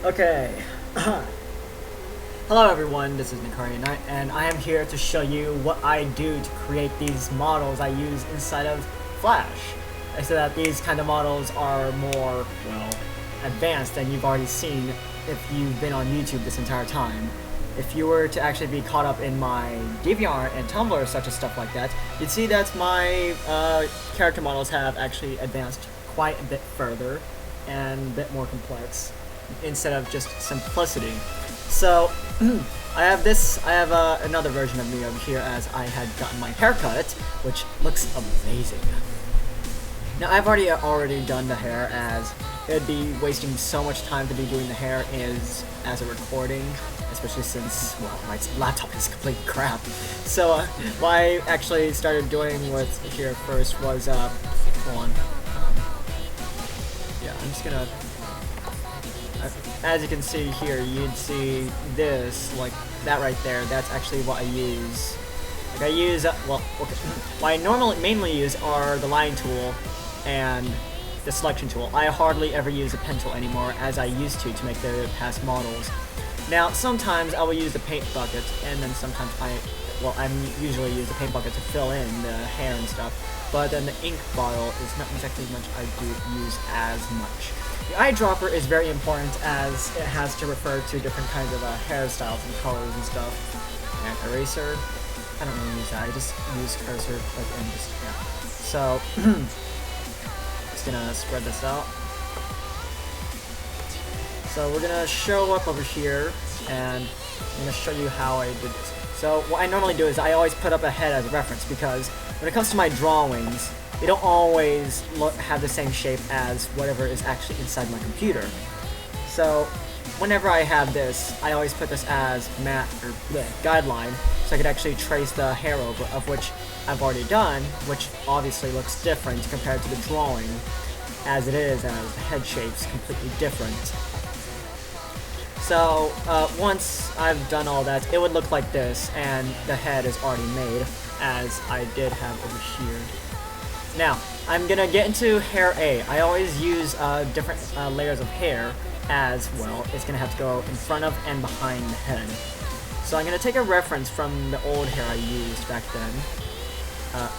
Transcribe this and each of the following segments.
Okay. Hello everyone, this is Nicaryan-Knight, and I am here to show you what I do to create these models I use inside of Flash. I said that these kind of models are more, well, advanced than you've already seen if you've been on YouTube this entire time. If you were to actually be caught up in my DeviantArt and Tumblr, such as stuff like that, you'd see that my character models have actually advanced quite a bit further and a bit more complex instead of just simplicity. So I have another version of me over here as I had gotten my haircut, which looks amazing. Now I've already done the hair, as it'd be wasting so much time to be doing the hair as a recording, especially since, well, my laptop is complete crap. So what I actually started doing with here first was hold on. Yeah, I'm just gonna. As you can see here, you'd see this, like that right there. That's actually what I use. Like I use, well, okay. What I mainly use are the line tool and the selection tool. I hardly ever use a pen tool anymore, as I used to make the past models. Now, sometimes I will use the paint bucket, and then sometimes I usually use the paint bucket to fill in the hair and stuff. But then the ink bottle is not exactly much I do use as much. The eyedropper is very important, as it has to refer to different kinds of hairstyles and colors and stuff. And eraser, I don't really use that. I just use cursor, click, and just, yeah. So, just gonna spread this out. So we're gonna show up over here, and I'm gonna show you how I did this. So what I normally do is I always put up a head as a reference, because when it comes to my drawings, they don't always have the same shape as whatever is actually inside my computer. So whenever I have this, I always put this as guideline, so I could actually trace the hair over, of which I've already done, which obviously looks different compared to the drawing, as it is, as the head shape's completely different. So once I've done all that, it would look like this, and the head is already made, as I did have over here. Now, I'm gonna get into hair A. I always use different layers of hair, as, well, it's gonna have to go in front of and behind the head. So I'm gonna take a reference from the old hair I used back then. I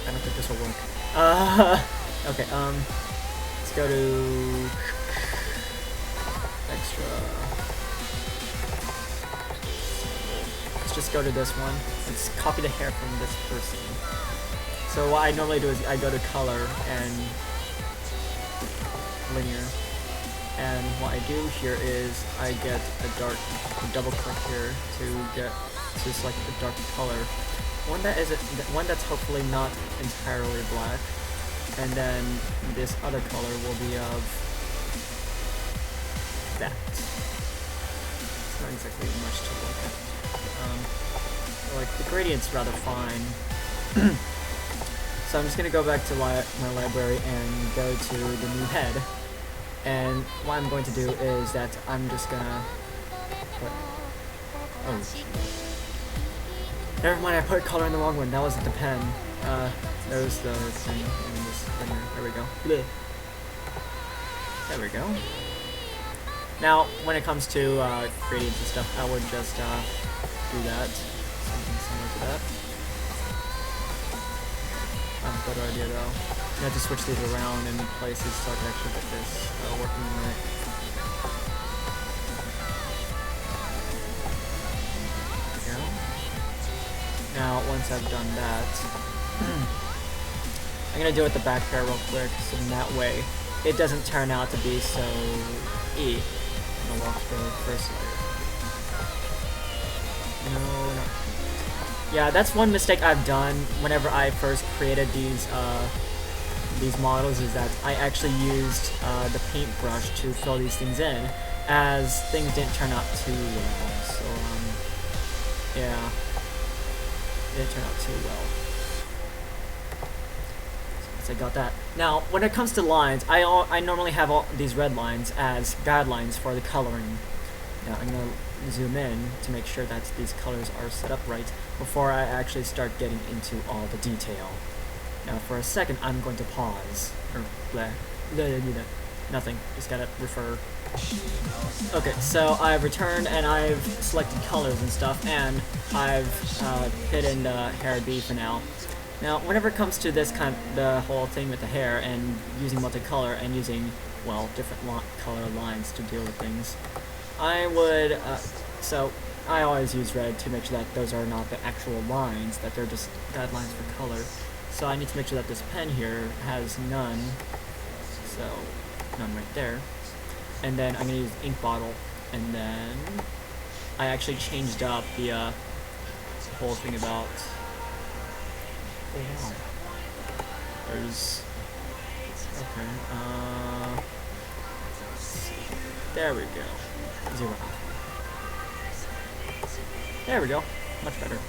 don't think this will work. Okay, let's go to extra. Let's just go to this one. Let's copy the hair from this person. So what I normally do is I go to color and linear, and what I do here is I get a double click here to select a dark color, one that's hopefully not entirely black, and then this other color will be of that. It's not exactly much to look at. Like the gradient's rather fine. So I'm just going to go back to my library and go to the new head. And what I'm going to do is that I'm just going to put... Oh. Never mind, I put color in the wrong one. That wasn't the pen. There's the thing in this thing. There we go. Blech. There we go. Now, when it comes to gradients and stuff, I would just do that. Something similar to that. Better idea though. You have to switch these around in places so I can actually get this working right. There we go. Now, once I've done that, I'm gonna do it the back hair real quick, so in that way it doesn't turn out to be so I'm gonna walk the first layer. No. Yeah, that's one mistake I've done whenever I first created these models, is that I actually used the paintbrush to fill these things in, as things didn't turn out too well. So, yeah, it didn't turn out too well. So I got that. Now, when it comes to lines, I normally have all these red lines as guidelines for the coloring. Now, I'm going to zoom in to make sure that these colors are set up right before I actually start getting into all the detail. Now for a second I'm going to pause, or Nothing. Just gotta refer. Okay, so I've returned and I've selected colors and stuff, and I've hit in the hair B for now. Now, whenever it comes to this the whole thing with the hair and using multicolor and using, well, different color lines to deal with things, I would, so I always use red to make sure that those are not the actual lines, that they're just guidelines for color. So I need to make sure that this pen here has none, so none right there. And then I'm going to use ink bottle, and then I actually changed up the whole thing about, oh wow, there's, okay, there we go, 0. There we go, much better.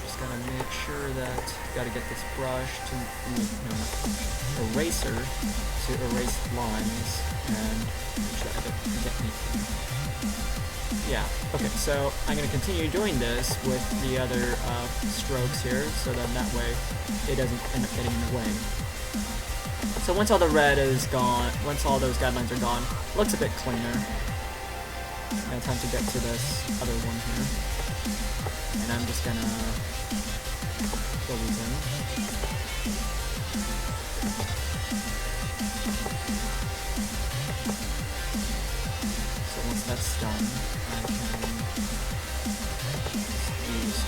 Just gotta make sure that, gotta get this brush to, eraser to erase lines, and make sure I don't get anything. Yeah, okay, so I'm going to continue doing this with the other strokes here, so then that way it doesn't end up getting in the way. So once all the red is gone, once all those guidelines are gone, it looks a bit cleaner. Now time to get to this other one here. And I'm just going to fill these in. So once that's done, I can use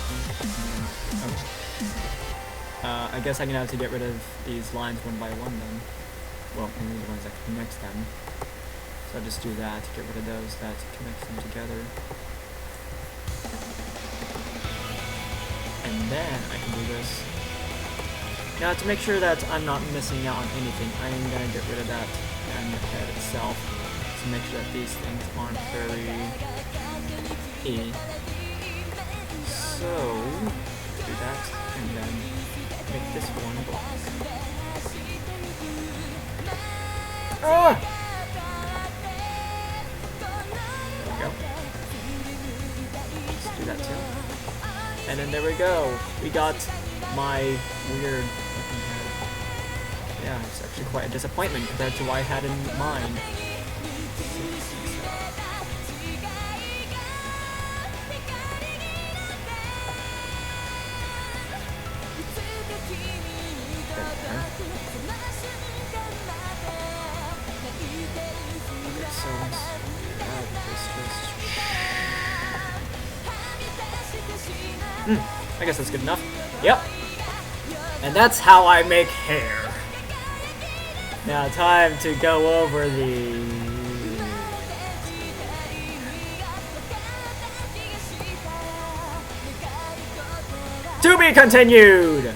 I guess I'm gonna have to get rid of these lines one by one then. Well, only the ones that connect them. So I'll just do that to get rid of those that connect them together. And then I can do this. Now to make sure that I'm not missing out on anything, I am gonna get rid of that and the head itself. To make sure that these things aren't very E. So, do that, and then make this one black. Ah! There we go. Let's do that too. And then there we go. We got my weird looking head. Yeah, it's actually quite a disappointment compared to what I had in mind. I guess that's good enough. Yep. And that's how I make hair. Now time to go over the... To be continued!